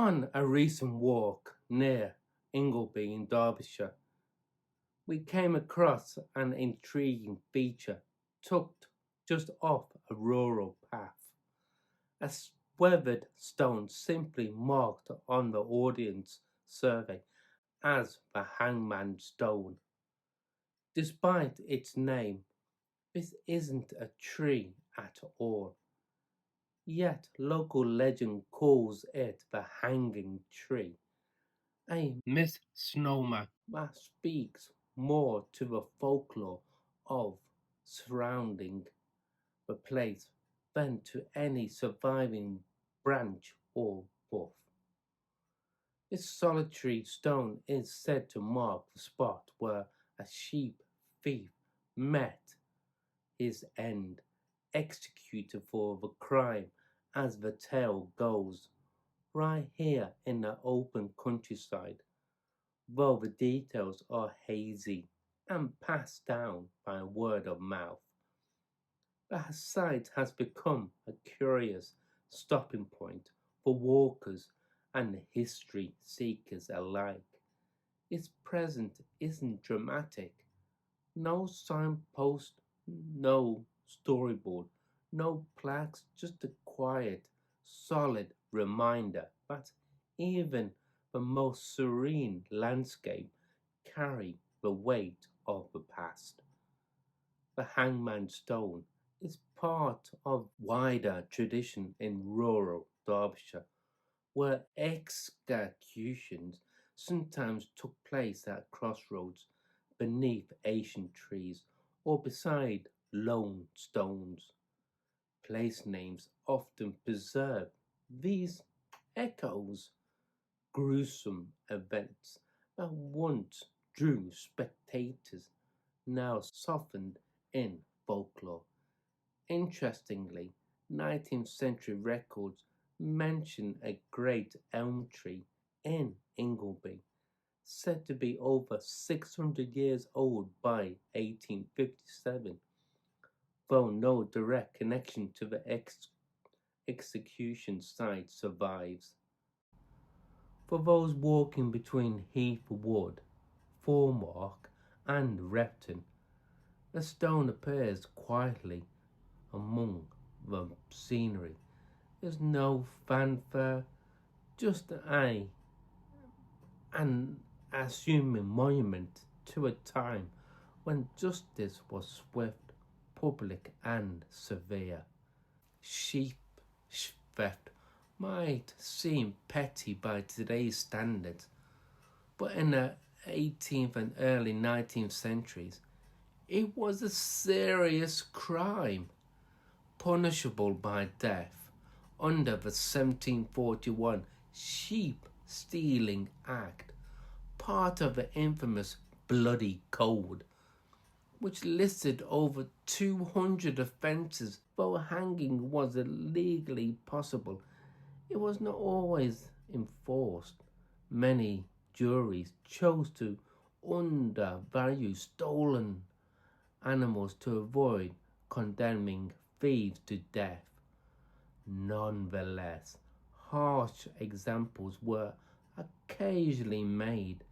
On a recent walk near Ingleby in Derbyshire, we came across an intriguing feature tucked just off a rural path. A weathered stone simply marked on the Ordnance Survey as the Hangman stone. Despite its name, this isn't a tree at all. Yet local legend calls it the hanging tree, a misnomer that speaks more to the folklore of surrounding the place than to any surviving branch or buff. This solitary stone is said to mark the spot where a sheep thief met his end, executed for the crime as the tale goes, right here in the open countryside, though the details are hazy and passed down by word of mouth. The site has become a curious stopping point for walkers and history seekers alike. Its presence isn't dramatic. No signpost, no storyboard, no plaques, just a quiet, solid reminder that even the most serene landscape carry the weight of the past. The Hangman Stone is part of wider tradition in rural Derbyshire, where executions sometimes took place at crossroads, beneath ancient trees, or beside lone stones. Place names often preserve these echoes, gruesome events that once drew spectators, now softened in folklore. Interestingly, 19th century records mention a great elm tree in Ingleby, said to be over 600 years old by 1857, though no direct connection to the execution site survives. For those walking between Heath Wood, Foremark, and Repton, the stone appears quietly among the scenery. There's no fanfare, just an assuming monument to a time when justice was swift, public, and severe. Sheep theft might seem petty by today's standards, but in the 18th and early 19th centuries, it was a serious crime, punishable by death under the 1741 Sheep Stealing Act, part of the infamous Bloody Code, which listed over 200 offences. Though hanging was legally possible, it was not always enforced. Many juries chose to undervalue stolen animals to avoid condemning thieves to death. Nonetheless, harsh examples were occasionally made.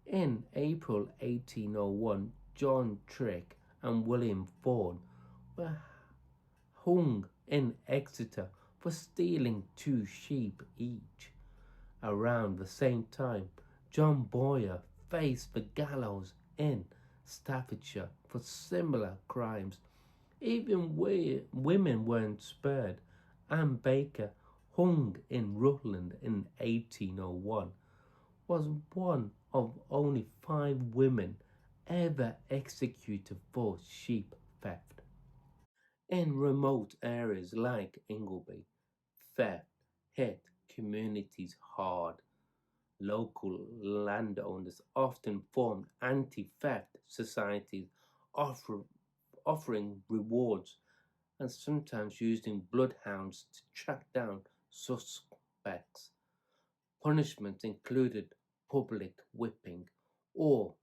In April 1801, John Trick and William Ford were hung in Exeter for stealing 2 sheep each. Around the same time, John Boyer faced the gallows in Staffordshire for similar crimes. Even women weren't spared. Anne Baker, hung in Rutland in 1801, was one of only 5 women ever executed for sheep theft. In remote areas like Ingleby, theft hit communities hard. Local landowners often formed anti-theft societies, offering rewards and sometimes using bloodhounds to track down suspects. Punishment included public whipping or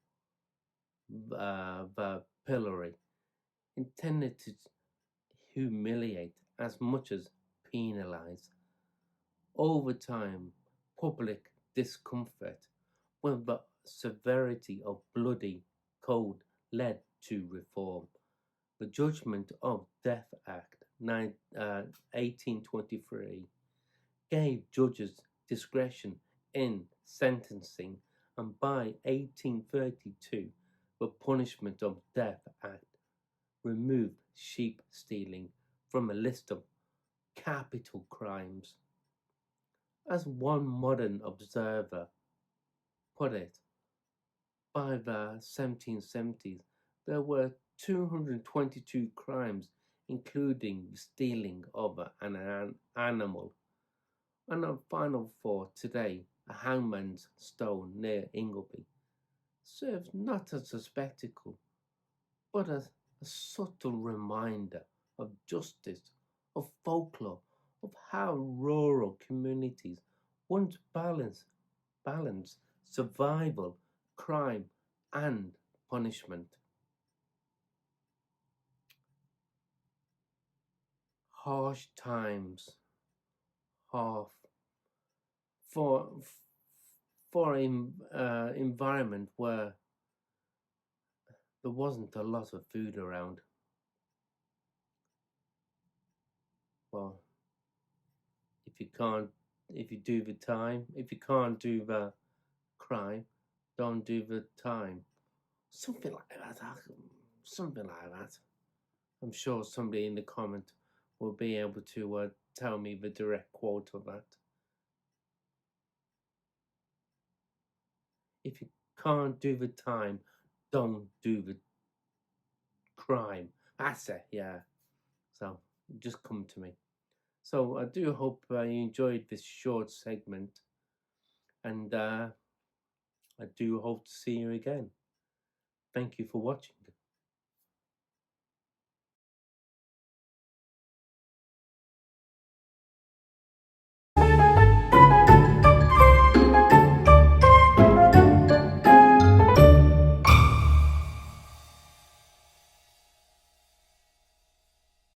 the pillory, intended to humiliate as much as penalize. Over time, public discomfort when the severity of bloody code led to reform. The Judgment of Death Act 1823 gave judges discretion in sentencing, and by 1832 the Punishment of Death Act removed sheep stealing from a list of capital crimes. As one modern observer put it, by the 1770s there were 222 crimes, including the stealing of an animal. And a final thought today, a hangman's stone near Ingleby serves not as a spectacle, but as a subtle reminder of justice, of folklore, of how rural communities once balanced survival, crime, and punishment. Harsh times, half for an environment where there wasn't a lot of food around. Well, if you do the time, if you can't do the crime, don't do the time. Something like that. Something like that. I'm sure somebody in the comment will be able to tell me the direct quote of that. If you can't do the time, don't do the crime. That's it, yeah. So just come to me. So I do hope you enjoyed this short segment, and I do hope to see you again. Thank you for watching.